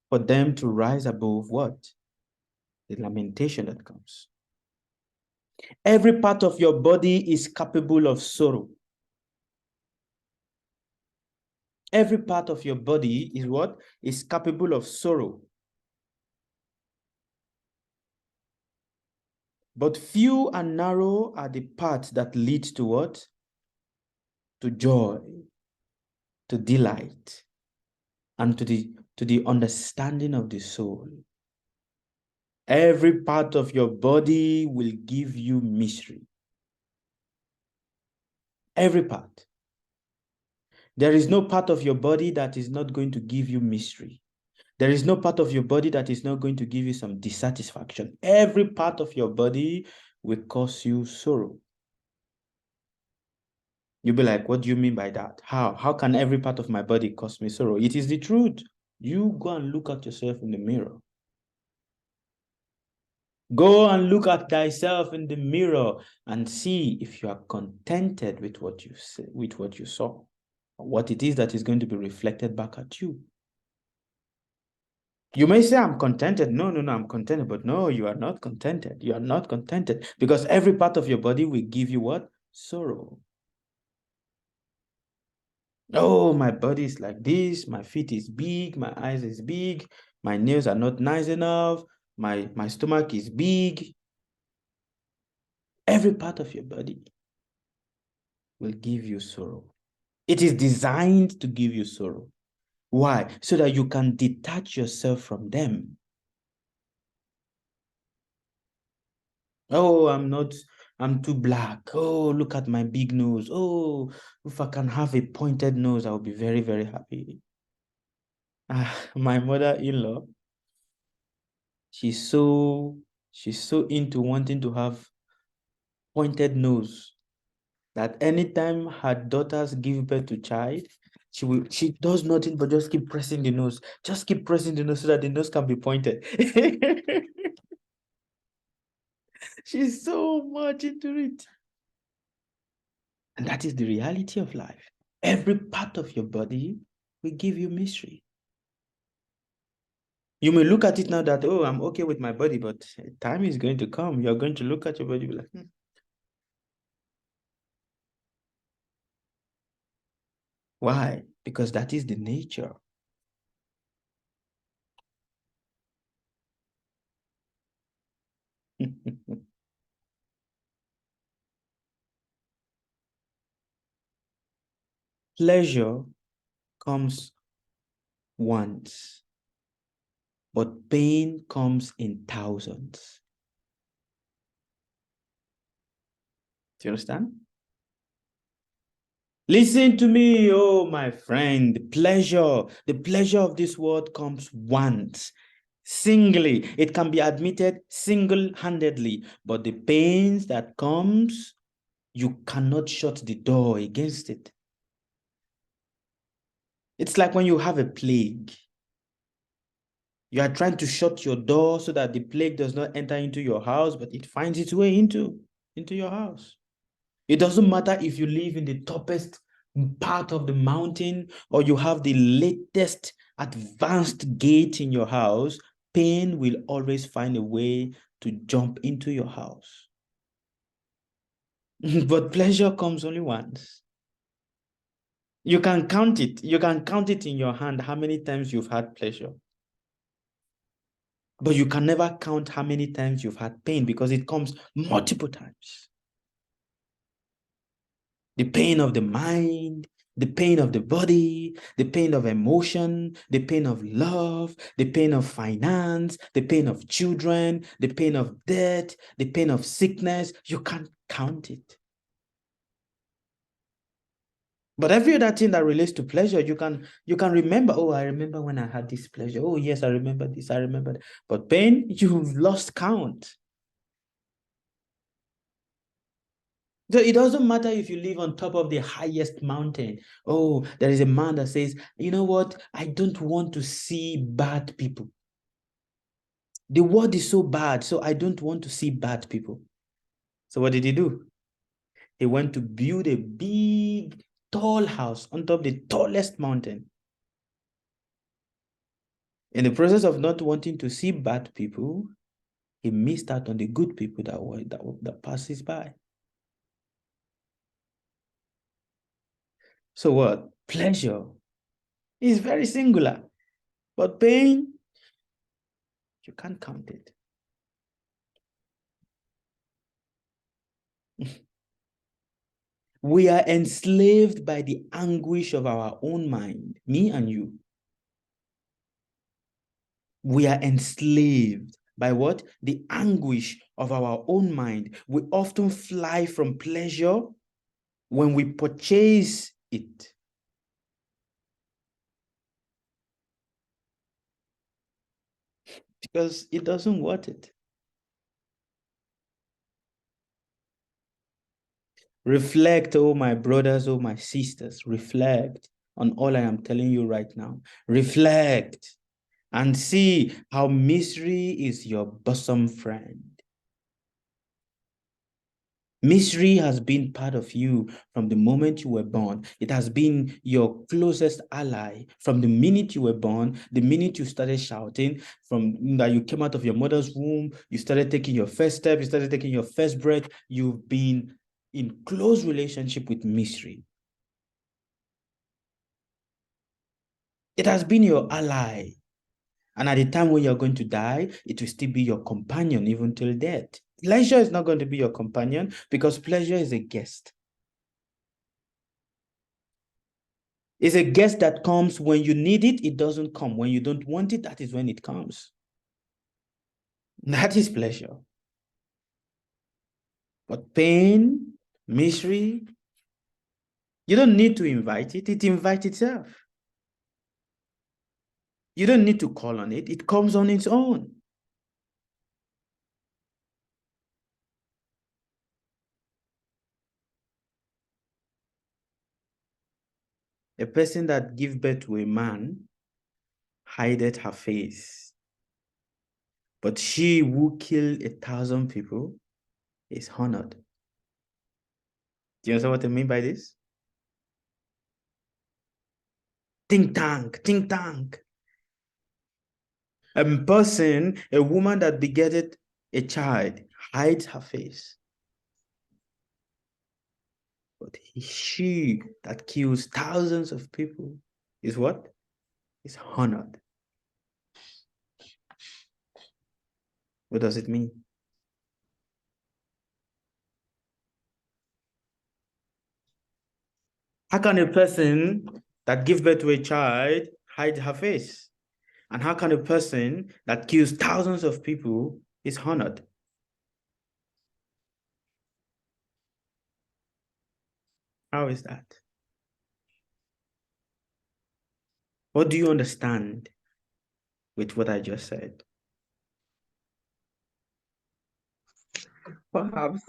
for them to rise above what? The lamentation that comes. Every part of your body is capable of sorrow. Every part of your body is what? Is capable of sorrow. But few and narrow are the paths that lead to what? To joy, to delight, and to the understanding of the soul. Every part of your body will give you mystery. Every part. There is no part of your body that is not going to give you mystery. There is no part of your body that is not going to give you some dissatisfaction. Every part of your body will cause you sorrow. You'll be like, what do you mean by that? How? How can every part of my body cause me sorrow? It is the truth. You go and look at yourself in the mirror. Go and look at thyself in the mirror and see if you are contented with what you see, with what you saw, what it is that is going to be reflected back at you. You may say, I'm contented. No, I'm contented. But no, you are not contented. You are not contented because every part of your body will give you what? Sorrow. Oh, my body is like this. My feet is big. My eyes is big. My nails are not nice enough. My stomach is big. Every part of your body will give you sorrow. It is designed to give you sorrow. Why? So that you can detach yourself from them. Oh, I'm too black. Oh, look at my big nose. Oh, if I can have a pointed nose, I'll be very, very happy. My mother-in-law, she's so into wanting to have pointed nose that anytime her daughters give birth to child, she does nothing but just keep pressing the nose. Just keep pressing the nose so that the nose can be pointed. She's so much into it. And that is the reality of life. Every part of your body will give you mystery. You may look at it now that, oh, I'm okay with my body, but time is going to come. You're going to look at your body and be like, Why? Because that is the nature. Pleasure comes once, but pain comes in thousands. Do you understand? Listen to me, oh my friend. The pleasure of this world comes once, singly. It can be admitted single-handedly, but the pains that comes, you cannot shut the door against it. It's like when you have a plague. You are trying to shut your door so that the plague does not enter into your house, but it finds its way into your house. It doesn't matter if you live in the toppest part of the mountain or you have the latest advanced gate in your house, pain will always find a way to jump into your house. But pleasure comes only once. You can count it. You can count it in your hand how many times you've had pleasure. But you can never count how many times you've had pain because it comes multiple times. The pain of the mind, the pain of the body, the pain of emotion, the pain of love, the pain of finance, the pain of children, the pain of death, the pain of sickness. You can't count it. But every other thing that relates to pleasure, you can remember, oh, I remember when I had this pleasure. Oh, yes, I remember this, I remember that. But pain, you've lost count. So it doesn't matter if you live on top of the highest mountain. Oh, there is a man that says, you know what? I don't want to see bad people. The world is so bad, so I don't want to see bad people. So what did he do? He went to build a big, tall house on top of the tallest mountain. In the process of not wanting to see bad people, he missed out on the good people that passes by. So what? Pleasure is very singular, but pain, you can't count it. We are enslaved by the anguish of our own mind, me and you. We are enslaved by what? The anguish of our own mind. We often fly from pleasure when we purchase it. Because it doesn't want it. Reflect, oh my brothers, oh my sisters, reflect on all I am telling you right now. Reflect and see how misery is your bosom friend. Misery has been part of you from the moment you were born. It has been your closest ally from the minute you were born, the minute you started shouting, from that you came out of your mother's womb, you started taking your first step, you started taking your first breath. You've been in close relationship with misery. It has been your ally. And at the time when you're going to die, it will still be your companion even till death. Pleasure is not going to be your companion because pleasure is a guest. It's a guest that comes when you need it, it doesn't come. When you don't want it, that is when it comes. That is pleasure. But pain, misery, you don't need to invite it, it invites itself. You don't need to call on it, it comes on its own. A person that gives birth to a man hideth her face. But she who killed 1,000 people is honored. Do you understand what I mean by this? Think tank, think tank. A person, a woman that begetted a child, hides her face. But she that kills thousands of people is what? Is honored. What does it mean? How can a person that gives birth to a child hide her face? And how can a person that kills thousands of people is honored? How is that? What do you understand with what I just said? Perhaps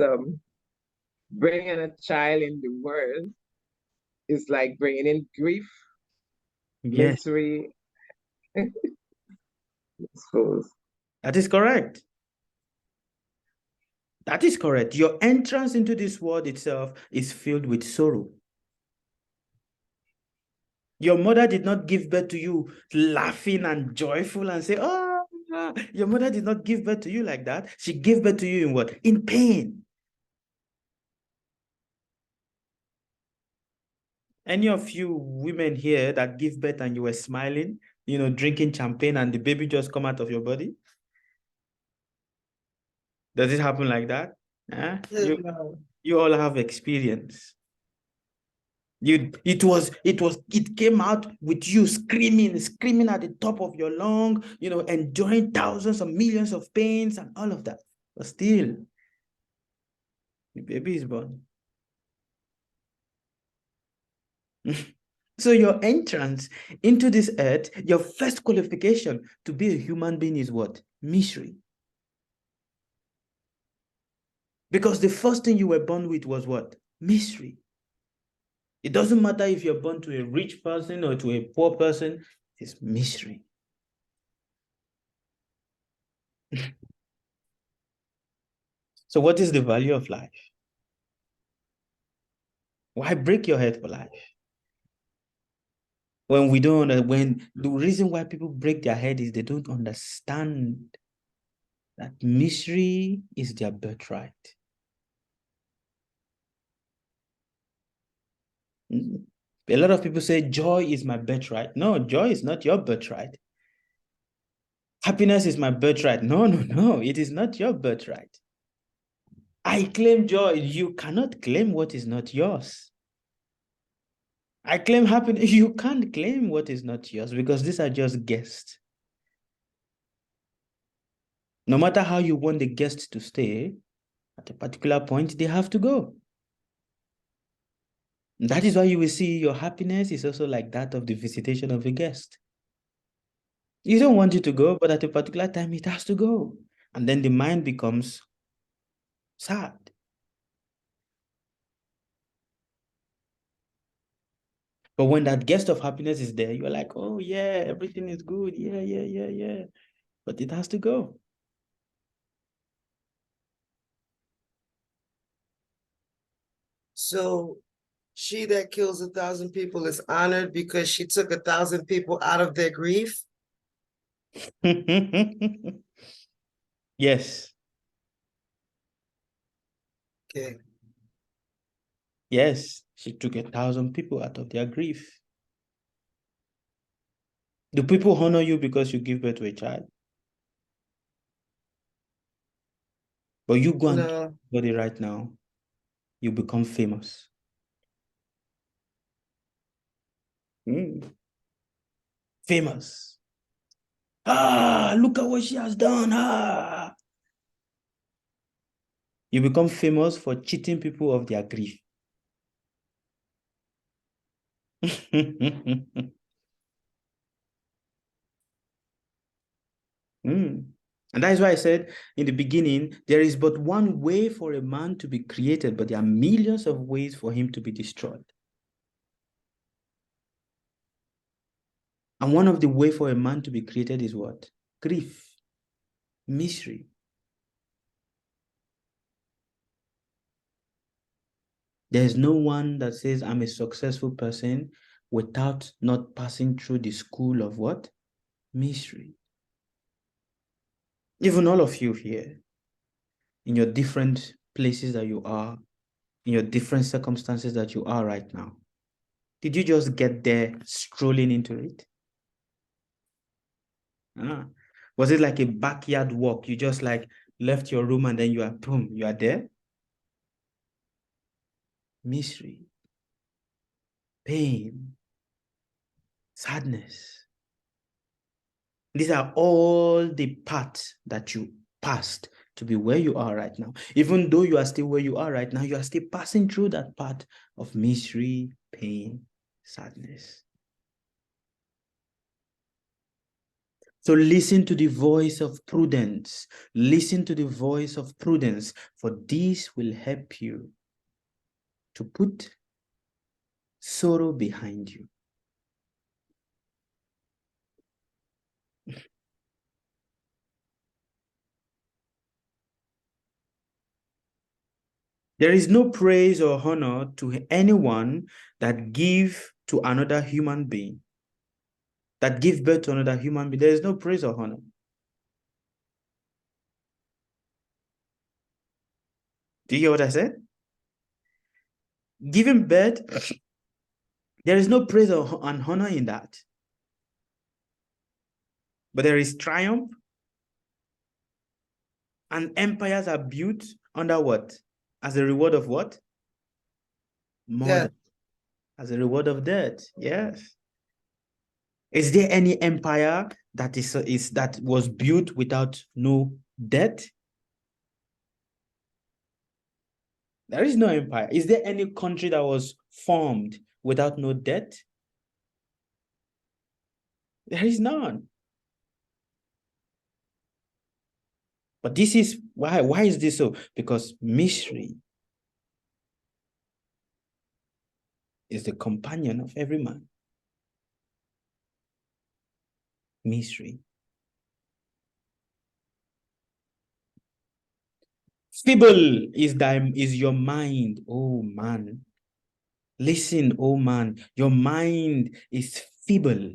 bringing a child in the world is like bringing in grief, Yes, misery, I suppose. that is correct. That is correct. Your entrance into this world itself is filled with sorrow. Your mother did not give birth to you laughing and joyful and say, oh, your mother did not give birth to you like that. She gave birth to you in what? In pain. Any of you women here that give birth and you were smiling, drinking champagne and the baby just come out of your body? Does it happen like that? No. You all have experience. It came out with you screaming at the top of your lung, enjoying thousands of millions of pains and all of that. But still, the baby is born. So your entrance into this earth, your first qualification to be a human being is what? Misery. Because the first thing you were born with was what? Misery. It doesn't matter if you're born to a rich person or to a poor person, it's misery. So what is the value of life? Why break your head for life? When we don't, when the reason why people break their head is they don't understand that misery is their birthright. A lot of people say joy is my birthright. No, joy is not your birthright. Happiness is my birthright. No, no, no, it is not your birthright. I claim joy. You cannot claim what is not yours. I claim happiness. You can't claim what is not yours because these are just guests. No matter how you want the guests to stay, at a particular point, they have to go. That is why you will see your happiness is also like that of the visitation of a guest. You don't want it to go, but at a particular time, it has to go. And then the mind becomes sad. But when that guest of happiness is there, you're like, oh, yeah, everything is good. Yeah, yeah, yeah, yeah. But it has to go. So she that kills 1,000 people is honored because she took 1,000 people out of their grief. Yes. Okay. Yes. She took 1,000 people out of their grief. Do people honor you because you give birth to a child? But you go and kill somebody right now, you become famous. Famous. Ah, look at what she has done. Ah. You become famous for cheating people of their grief. And that is why I said in the beginning, there is but one way for a man to be created, but there are millions of ways for him to be destroyed. And one of the way for a man to be created is what? Grief, misery. There is no one that says I'm a successful person without not passing through the school of what? Misery. Even all of you here, in your different places that you are, in your different circumstances that you are right now, did you just get there strolling into it? Was it like a backyard walk? You just like left your room and then you are, boom, you are there? Misery, pain, sadness. These are all the paths that you passed to be where you are right now. Even though you are still where you are right now, you are still passing through that path of misery, pain, sadness. So listen to the voice of prudence. Listen to the voice of prudence, for this will help you to put sorrow behind you. There is no praise or honor to anyone that give to another human being, that give birth to another human being. There is no praise or honor. Do you hear what I said? Giving birth, there is no praise or honor in that. But there is triumph, and empires are built under what? As a reward of what? Murder. As a reward of death. Yes. Is there any empire that is that was built without no death? There is no empire. Is there any country that was formed without no death? There is none. But this is why. Why is this so? Because misery is the companion of every man. Misery. Feeble is your mind. Oh man. Listen, oh man, your mind is feeble.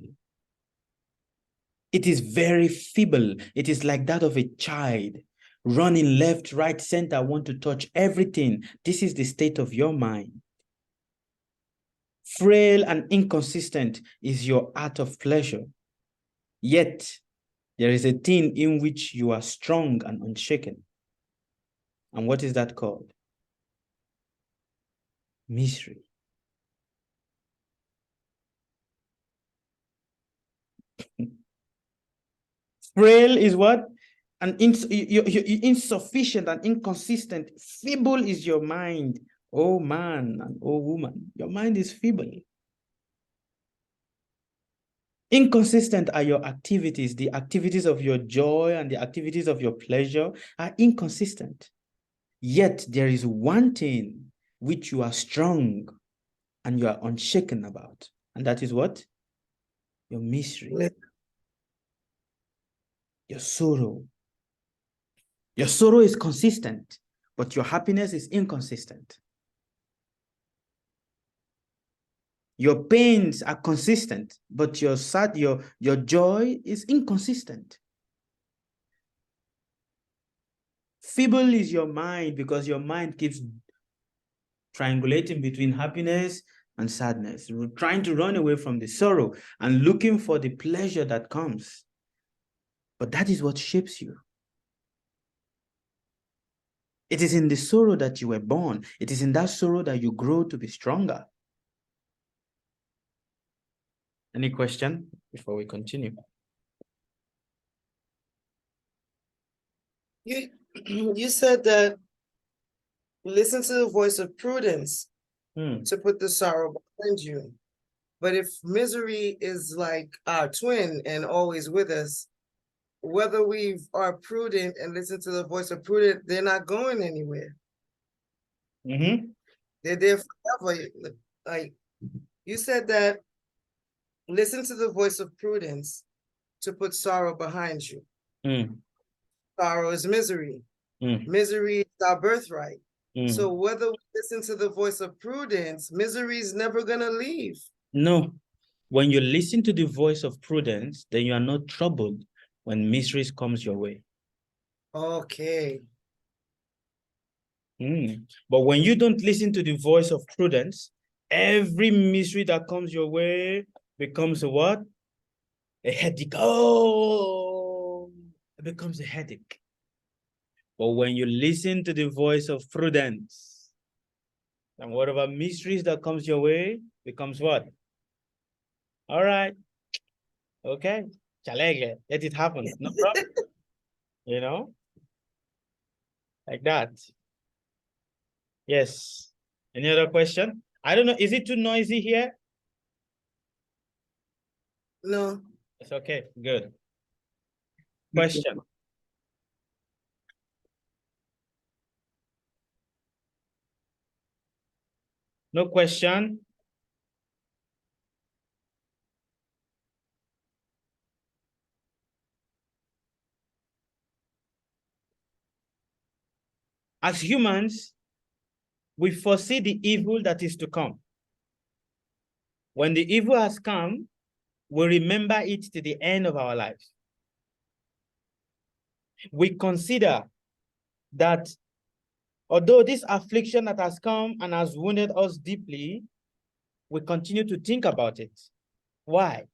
It is very feeble. It is like that of a child running left, right, center, want to touch everything. This is the state of your mind. Frail and inconsistent is your art of pleasure. Yet, there is a thing in which you are strong and unshaken. And what is that called? Misery. Frail is what? Insufficient and inconsistent. Feeble is your mind. Oh man and oh woman, your mind is feeble. Inconsistent are your activities. The activities of your joy and the activities of your pleasure are inconsistent. Yet there is one thing which you are strong and you are unshaken about. And that is what? Your misery. Your sorrow. Your sorrow is consistent, but your happiness is inconsistent. Your pains are consistent, but your joy is inconsistent. Feeble is your mind because your mind keeps triangulating between happiness and sadness, trying to run away from the sorrow and looking for the pleasure that comes. But that is what shapes you. It is in the sorrow that you were born. It is in that sorrow that you grow to be stronger. Any question before we continue? You said that listen to the voice of prudence to put the sorrow behind you. But if misery is like our twin and always with us, whether we are prudent and listen to the voice of prudence, they're not going anywhere. They're there forever. Like you said that listen to the voice of prudence to put sorrow behind you. Sorrow is misery. Misery is our birthright. So whether we listen to the voice of prudence, misery is never going to leave. No. When you listen to the voice of prudence, then you are not troubled when misery comes your way. Okay. But when you don't listen to the voice of prudence, every misery that comes your way becomes a what? A headache. Oh, it becomes a headache. But when you listen to the voice of prudence, and whatever miseries that comes your way becomes what? All right. Okay. Challenge. Let it happen. No problem. You know? Like that. Yes. Any other question? I don't know. Is it too noisy here? No. It's okay. Good. Question. No question? As humans, we foresee the evil that is to come. When the evil has come, we remember it to the end of our lives. We consider that although this affliction that has come and has wounded us deeply, we continue to think about it. Why?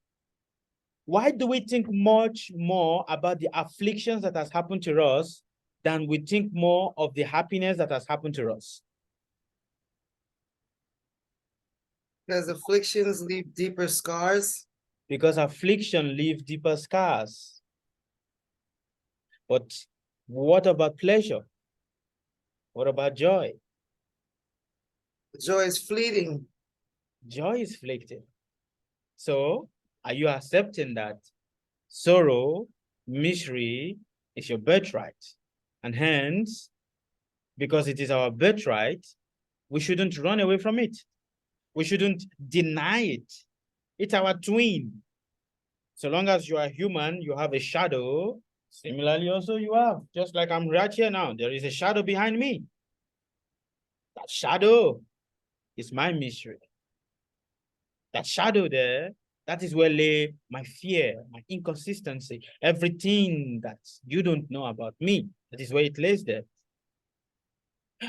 Why do we think much more about the afflictions that has happened to us than we think more of the happiness that has happened to us? Because afflictions leave deeper scars. Because affliction leaves deeper scars. But what about pleasure? What about joy? Joy is fleeting. Joy is fleeting. So, are you accepting that sorrow, misery is your birthright? And hence, because it is our birthright, we shouldn't run away from it. We shouldn't deny it. It's our twin. So long as you are human, you have a shadow. Similarly, also you have, just like I'm right here now, there is a shadow behind me. That shadow is my misery. That shadow there, That is where lay my fear, my inconsistency, everything that you don't know about me. That is where it lays there.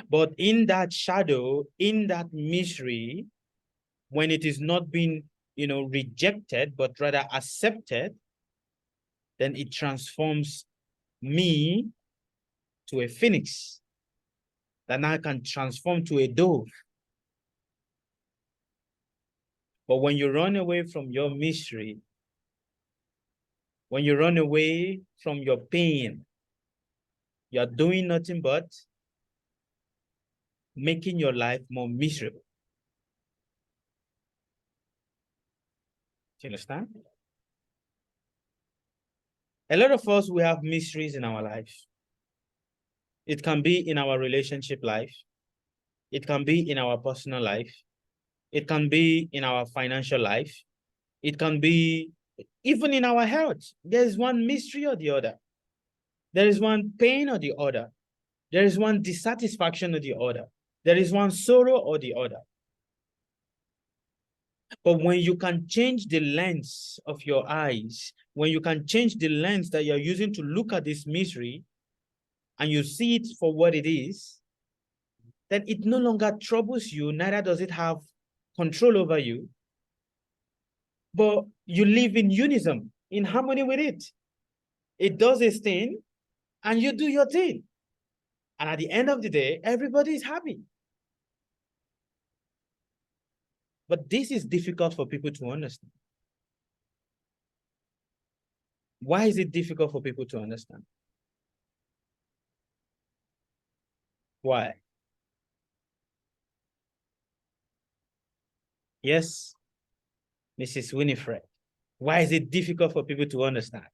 But in that shadow, in that mystery, when it is not being, rejected, but rather accepted, then it transforms me to a phoenix that now can transform to a dove. But when you run away from your mystery, when you run away from your pain, you're doing nothing but making your life more miserable. Do you understand? A lot of us, we have mysteries in our life. It can be in our relationship life. It can be in our personal life. It can be in our financial life. It can be even in our health. There is one mystery or the other. There is one pain or the other. There is one dissatisfaction or the other. There is one sorrow or the other. But when you can change the lens of your eyes, when you can change the lens that you're using to look at this mystery, and you see it for what it is, then it no longer troubles you, neither does it have control over you, but you live in unison, in harmony with it. It does its thing, and you do your thing. And at the end of the day, everybody is happy. But this is difficult for people to understand. Why is it difficult for people to understand? Why? Yes, Mrs. Winifred. Why is it difficult for people to understand?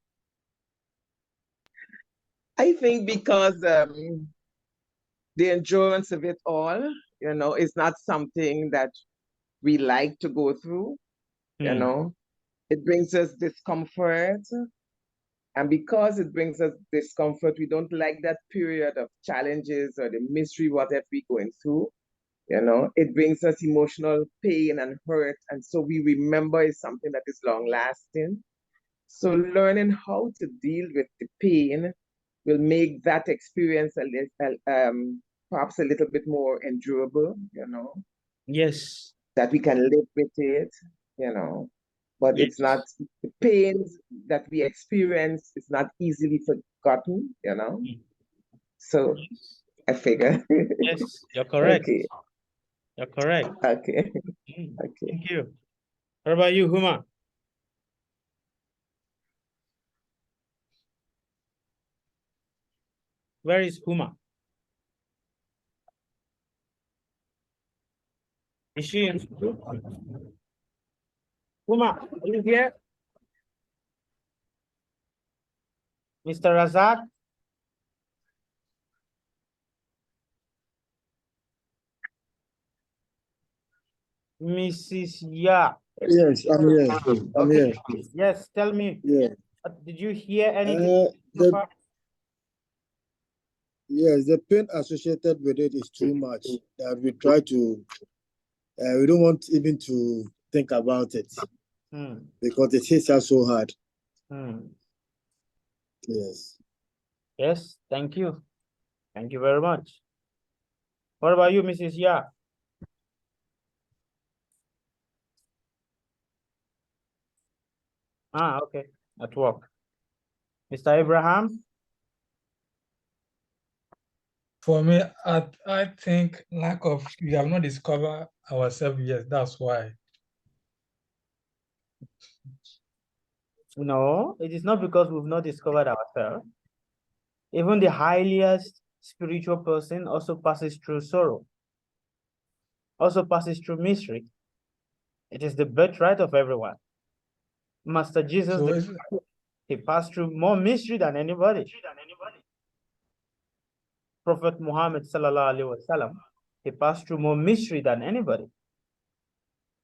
I think because the endurance of it all, is not something that we like to go through, It brings us discomfort. And because it brings us discomfort, we don't like that period of challenges or the mystery, whatever we're going through. It brings us emotional pain and hurt. And so we remember it's something that is long lasting. So learning how to deal with the pain will make that experience perhaps a little bit more endurable, Yes. that we can live with it, but Yes. it's not, the pains that we experience is not easily forgotten, So I figure. Yes, you're correct. Okay. You're correct. Okay. Okay. Thank you. What about you, Huma? Where is Huma? Is she in school? Huma, are you here? Mr. Razak? Mrs. Ya. Yes, I'm here. I'm Okay. here. Yes, tell me. Yeah. Did you hear anything? Yes, the pain associated with it is too much that we try to, we don't want even to think about it because it hits us so hard. Yes. Yes, thank you. Thank you very much. What about you, Mrs. Ya? Ah, okay. At work. Mr. Abraham? For me, I think we have not discovered ourselves yet. That's why. No, it is not because we've not discovered ourselves. Even the highest spiritual person also passes through sorrow, also passes through mystery. It is the birthright of everyone. Master Jesus, he passed through more mystery than anybody. Prophet Muhammad sallallahu alaihi wasallam, he passed through more mystery than anybody.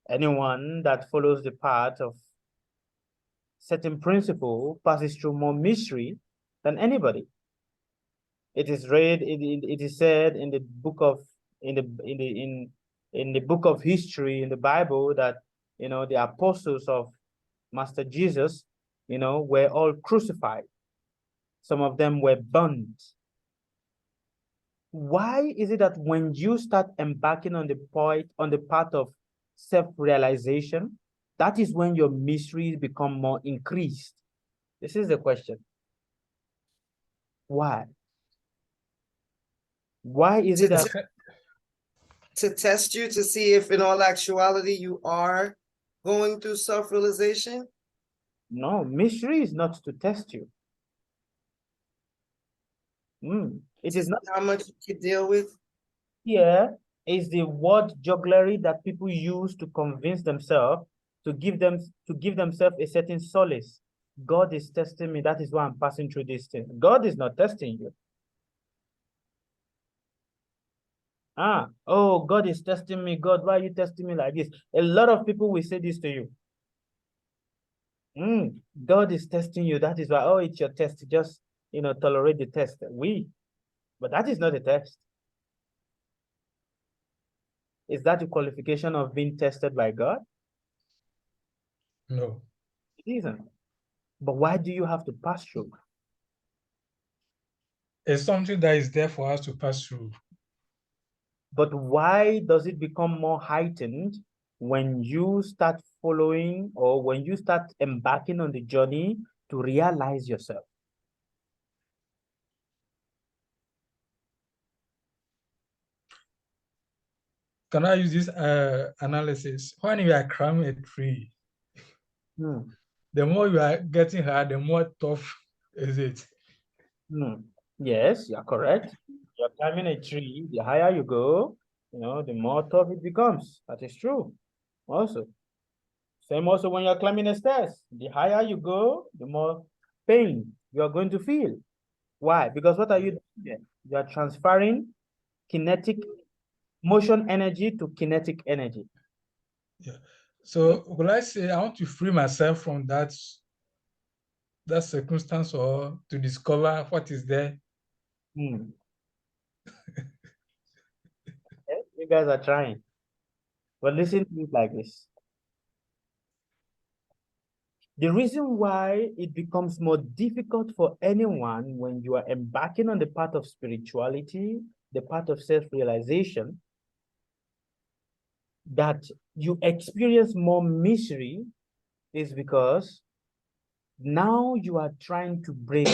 Anyone that follows the path of certain principle passes through more mystery than anybody. It is read. It is said in the book of in the book of history in the Bible that the apostles of Master Jesus, were all crucified. Some of them were burned. Why is it that when you start embarking on the path of self-realization, that is when your miseries become more increased? This is the question. Why? Why is it that to test you to see if in all actuality you are going through self-realization? No, misery is not to test you. It is not how much you can deal with. Here is the word jugglery that people use to convince themselves to give themselves a certain solace. God is testing me. That is why I'm passing through this thing. God is not testing you. Oh, God is testing me. God, why are you testing me like this? A lot of people will say this to you. God is testing you. That is why, oh, it's your test. Just, tolerate the test. But that is not a test. Is that a qualification of being tested by God? No. It isn't. But why do you have to pass through? It's something that is there for us to pass through. But why does it become more heightened when you start following or when you start embarking on the journey to realize yourself? Can I use this analysis? When you are climbing a tree, the more you are getting higher, the more tough is it? Yes, you're correct. You're climbing a tree, the higher you go, the more tough it becomes. That is true. Also, same also when you're climbing the stairs, the higher you go, the more pain you are going to feel. Why? Because what are you doing there? You are transferring kinetic motion energy to kinetic energy. Yeah. So will I say I want to free myself from that circumstance or to discover what is there? You guys are trying. But listen to it like this. The reason why it becomes more difficult for anyone when you are embarking on the path of spirituality, the path of self-realization, that you experience more misery is because now you are trying to break.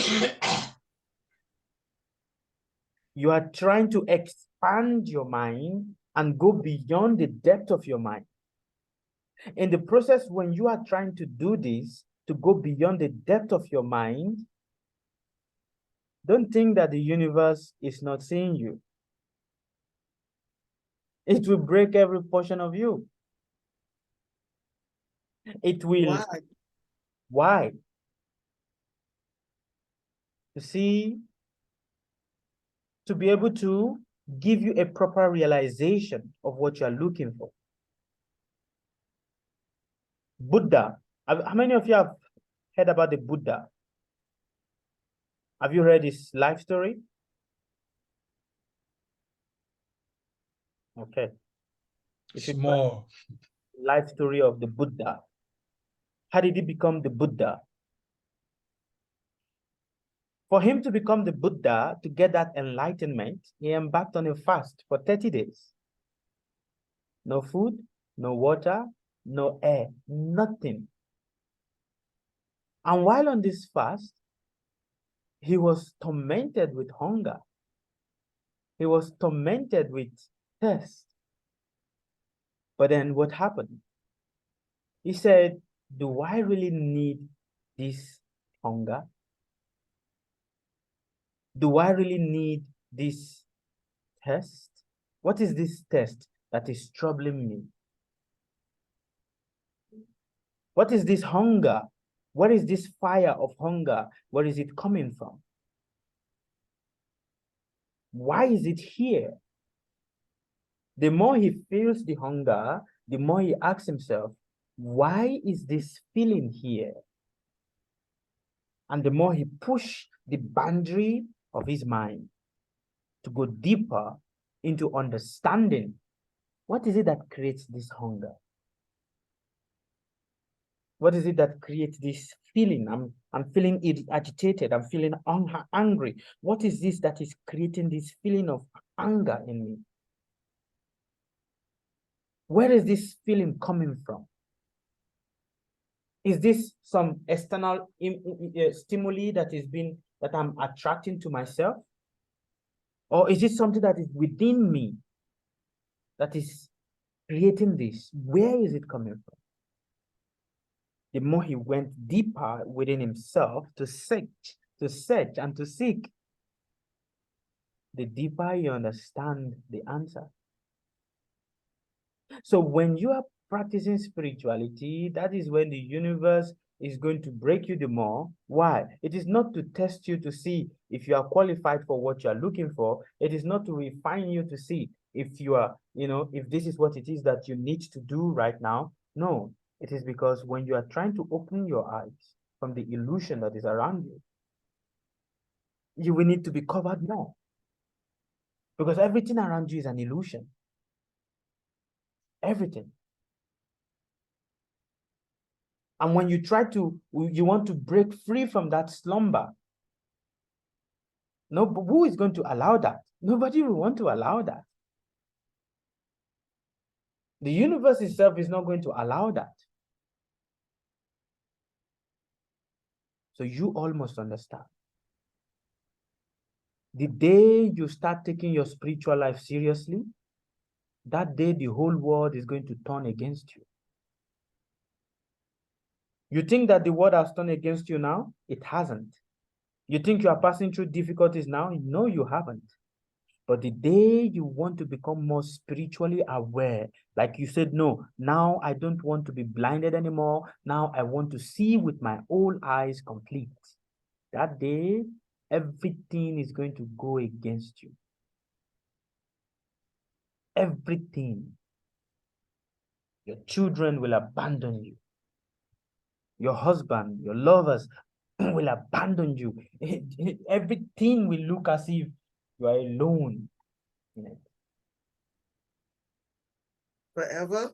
You are trying to expand your mind and go beyond the depth of your mind. In the process, when you are trying to do this, to go beyond the depth of your mind, don't think that the universe is not seeing you. It will break every portion of you. It will. Why? You see, to be able to give you a proper realization of what you are looking for. Buddha. How many of you have heard about the Buddha? Have you read his life story? Okay. Small. Life story of the Buddha. How did he become the Buddha? For him to become the Buddha, to get that enlightenment, he embarked on a fast for 30 days. No food, no water, no air, nothing. And while on this fast, he was tormented with hunger. He was tormented with thirst. But then what happened? He said, do I really need this hunger? Do I really need this test? What is this test that is troubling me? What is this hunger? What is this fire of hunger? Where is it coming from? Why is it here? The more he feels the hunger, the more he asks himself, why is this feeling here? And the more he pushes the boundary of his mind to go deeper into understanding what is it that creates this hunger? What is it that creates this feeling? I'm feeling agitated. I'm feeling angry. What is this that is creating this feeling of anger in me? Where is this feeling coming from? Is this some external stimuli that I'm attracting to myself? Or is it something that is within me that is creating this? Where is it coming from? The more he went deeper within himself to search and to seek, the deeper you understand the answer. So when you are practicing spirituality, that is when the universe is going to break you the more. Why? It is not to test you to see if you are qualified for what you are looking for. It is not to refine you to see if you are, if this is what it is that you need to do right now. No, it is because when you are trying to open your eyes from the illusion that is around you, you will need to be covered more. Because everything around you is an illusion. Everything. And when you want to break free from that slumber, no, who is going to allow that? Nobody will want to allow that. The universe itself is not going to allow that. So you all must understand. The day you start taking your spiritual life seriously, that day the whole world is going to turn against you. You think that the world has turned against you now? It hasn't. You think you are passing through difficulties now? No, you haven't. But the day you want to become more spiritually aware, like you said, no, now I don't want to be blinded anymore. Now I want to see with my own eyes complete. That day, everything is going to go against you. Everything. Your children will abandon you. Your husband, your lovers will abandon you. Everything will look as if you are alone in it. Forever?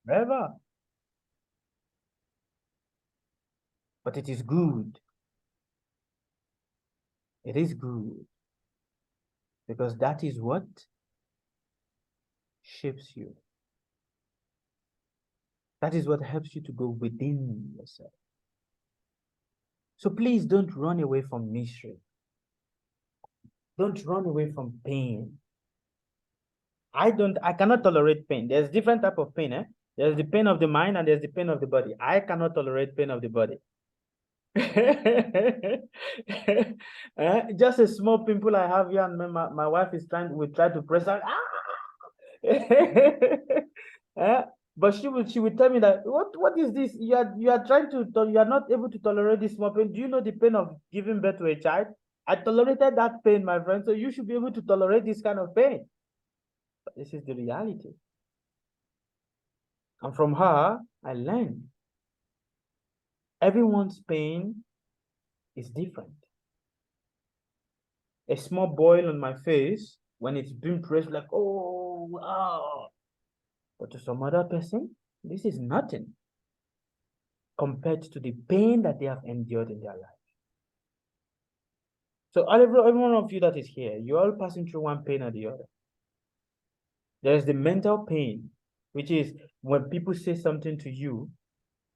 Forever. But it is good. It is good. Because that is what shapes you. That is what helps you to go within yourself. So please don't run away from misery. Don't run away from pain. I cannot tolerate pain. There's different type of pain. There's the pain of the mind and there's the pain of the body. I cannot tolerate pain of the body. Just a small pimple I have here, and my wife is we try to press her. But she will tell me that what is this? You are trying to you are not able to tolerate this small pain. Do you know the pain of giving birth to a child? I tolerated that pain, my friend. So you should be able to tolerate this kind of pain. But this is the reality. And from her, I learned. Everyone's pain is different. A small boil on my face, when it's being pressed, like, oh, wow. But to some other person, this is nothing compared to the pain that they have endured in their life. So every one of you that is here, you're all passing through one pain or the other. There's the mental pain, which is when people say something to you,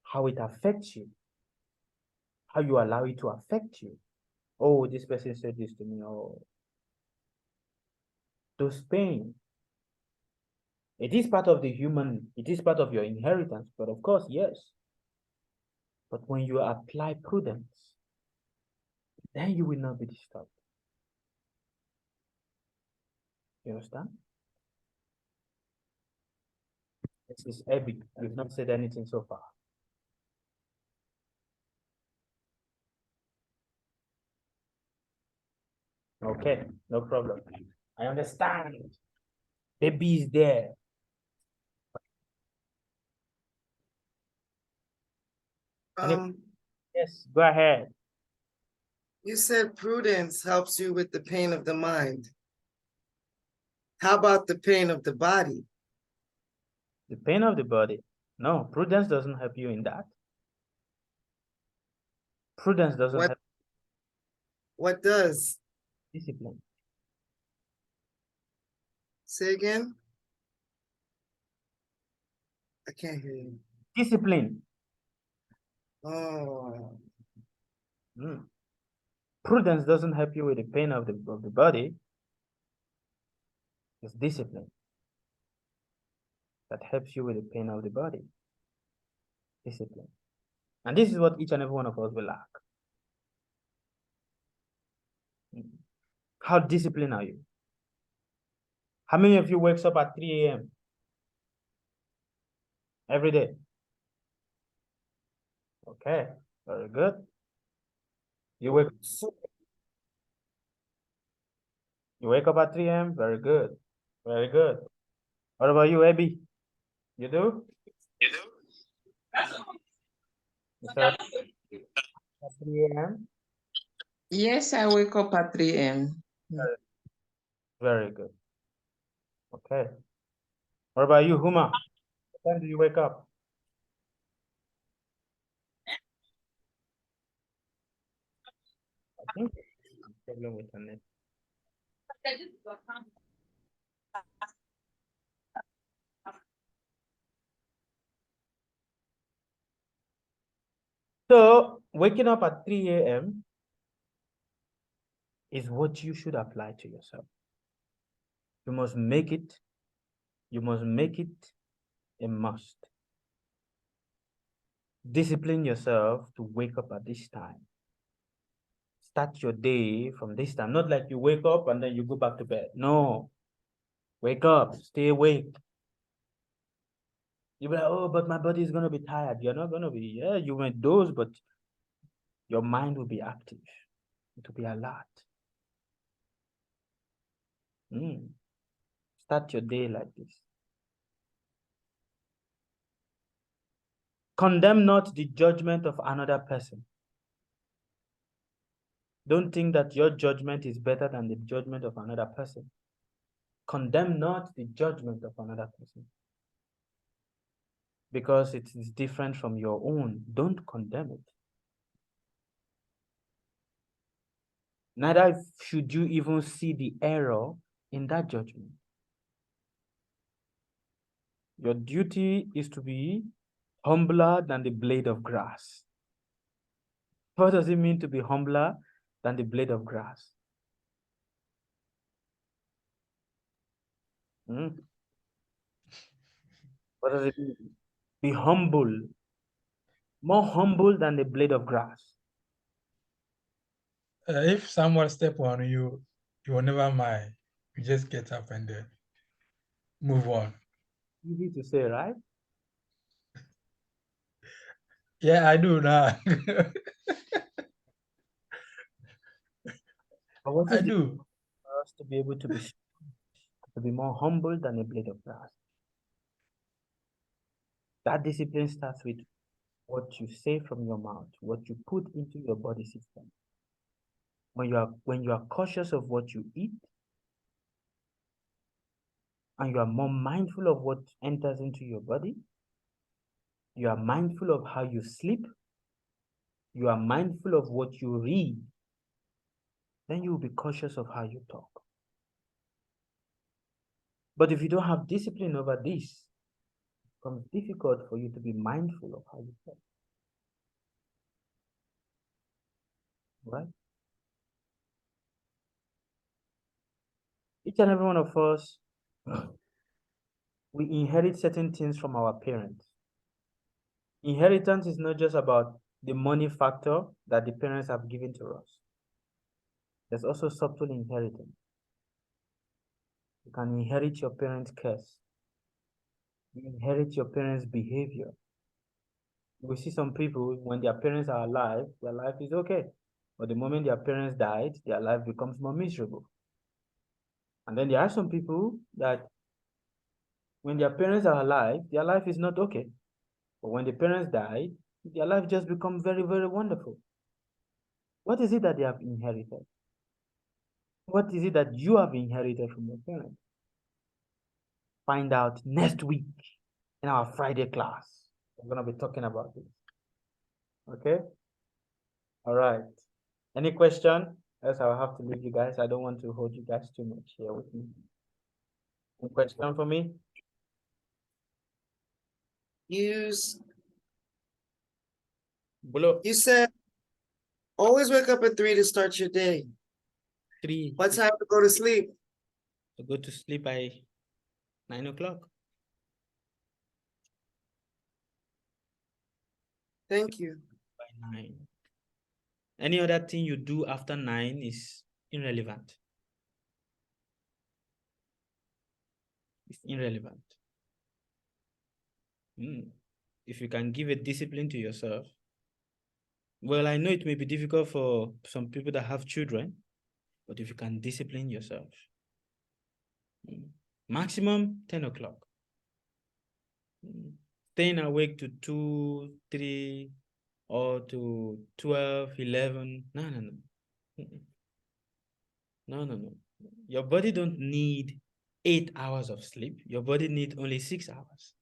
how it affects you, how you allow it to affect you. Oh, this person said this to me. Oh, those pain. It is part of the human, it is part of your inheritance, but of course, yes. But when you apply prudence, then you will not be disturbed. You understand? This is epic. We've not said anything so far. Okay, no problem. I understand. Baby is there. Yes, go ahead. You said prudence helps you with the pain of the mind. How about the pain of the body? The pain of the body. No, prudence doesn't help you in that. Prudence doesn't help. What does? Discipline. Say again. I can't hear you. Discipline. Oh. Prudence doesn't help you with the pain of the body. It's discipline that helps you with the pain of the body. Discipline. And this is what each and every one of us will lack. How disciplined are you? How many of you wakes up at 3 a.m. every day? Okay, very good. You wake up at 3 a.m. Very good. Very good. What about you, Abby? You do? You do? At 3 a.m.? Yes, I wake up at 3 a.m. Very good. Okay. What about you, Huma? What time do you wake up? I think problem with the net. So waking up at 3 a.m. is what you should apply to yourself. You must make it a must. Discipline yourself to wake up at this time. Start your day from this time. Not like you wake up and then you go back to bed. No. Wake up. Stay awake. You'll be like, oh, but my body is going to be tired. You're not going to be. Yeah, you may doze, but your mind will be active. It will be alert. Start your day like this. Condemn not the judgment of another person. Don't think that your judgment is better than the judgment of another person. Condemn not the judgment of another person, because it is different from your own. Don't condemn it. Neither should you even see the error in that judgment. Your duty is to be humbler than the blade of grass. What does it mean to be humbler than the blade of grass? What does it mean? Be humble. More humble than the blade of grass. If someone step on you, you will never mind. You just get up and then move on. Easy to say, right? Yeah, I do now. I do. For us to be able to be more humble than a blade of grass. That discipline starts with what you say from your mouth, what you put into your body system. When you are cautious of what you eat, and you are more mindful of what enters into your body, you are mindful of how you sleep, you are mindful of what you read, then you will be cautious of how you talk. But if you don't have discipline over this, it becomes difficult for you to be mindful of how you talk. Right? Each and every one of us, we inherit certain things from our parents. Inheritance is not just about the money factor that the parents have given to us. There's also subtle inheritance. You can inherit your parents' curse. You inherit your parents' behavior. We see some people, when their parents are alive, their life is okay. But the moment their parents died, their life becomes more miserable. And then there are some people that when their parents are alive, their life is not okay. But when the parents died, their life just becomes very, very wonderful. What is it that they have inherited? What is it that you have inherited from your parents? Find out next week in our Friday class. We're going to be talking about this. Okay? All right. Any question? Else I'll have to leave you guys. I don't want to hold you guys too much here with me. Any question for me? You Below said always wake up at 3 to start your day. 3. What time to go to sleep? To go to sleep by 9 o'clock. Thank you. By 9. Any other thing you do after 9 is irrelevant. It's irrelevant. If you can give a discipline to yourself, well, I know it may be difficult for some people that have children, but if you can discipline yourself, maximum 10 o'clock. Staying awake to 2, 3, or to 12, 11. No. No. Your body don't need 8 hours of sleep. Your body needs only 6 hours.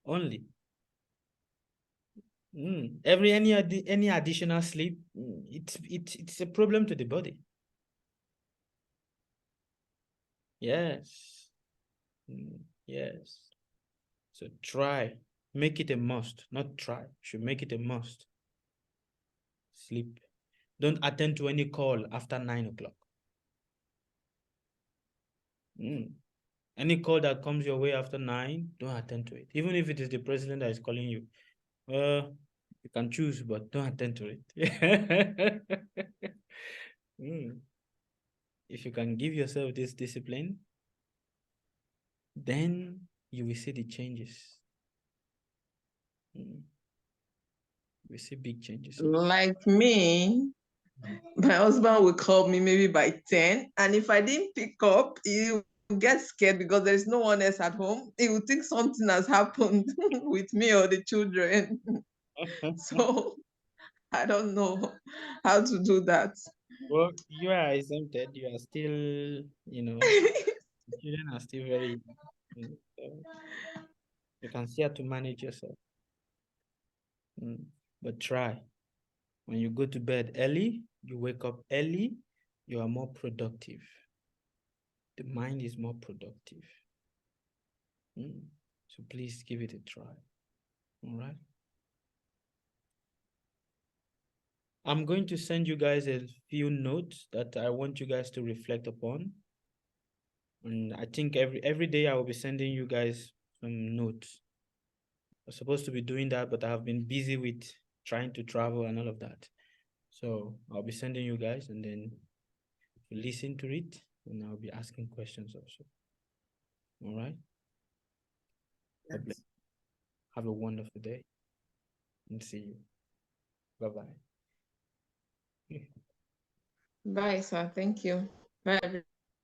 Only. Any additional sleep, it's a problem to the body. Yes. Yes. So try, make it a must, not try. Should make it a must. Sleep. Don't attend to any call after 9 o'clock. Any call that comes your way after 9, don't attend to it. Even if it is the president that is calling you. You can choose, but don't attend to it. If you can give yourself this discipline, then you will see the changes. We see big changes. Like me, my husband will call me maybe by 10, and if I didn't pick up, he will get scared because there's no one else at home. He will think something has happened with me or the children. So I don't know how to do that. Well, you are exempted. You are still, the children are still very young. So you can see how to manage yourself. But try. When you go to bed early, you wake up early, you are more productive. The mind is more productive. So please give it a try. All right. I'm going to send you guys a few notes that I want you guys to reflect upon. And I think every day I will be sending you guys some notes. I was supposed to be doing that, but I have been busy with trying to travel and all of that. So I'll be sending you guys, and then you listen to it, and I'll be asking questions also. All right? Yes. Have a wonderful day, and see you. Bye-bye. Bye, sir. Thank you. Bye.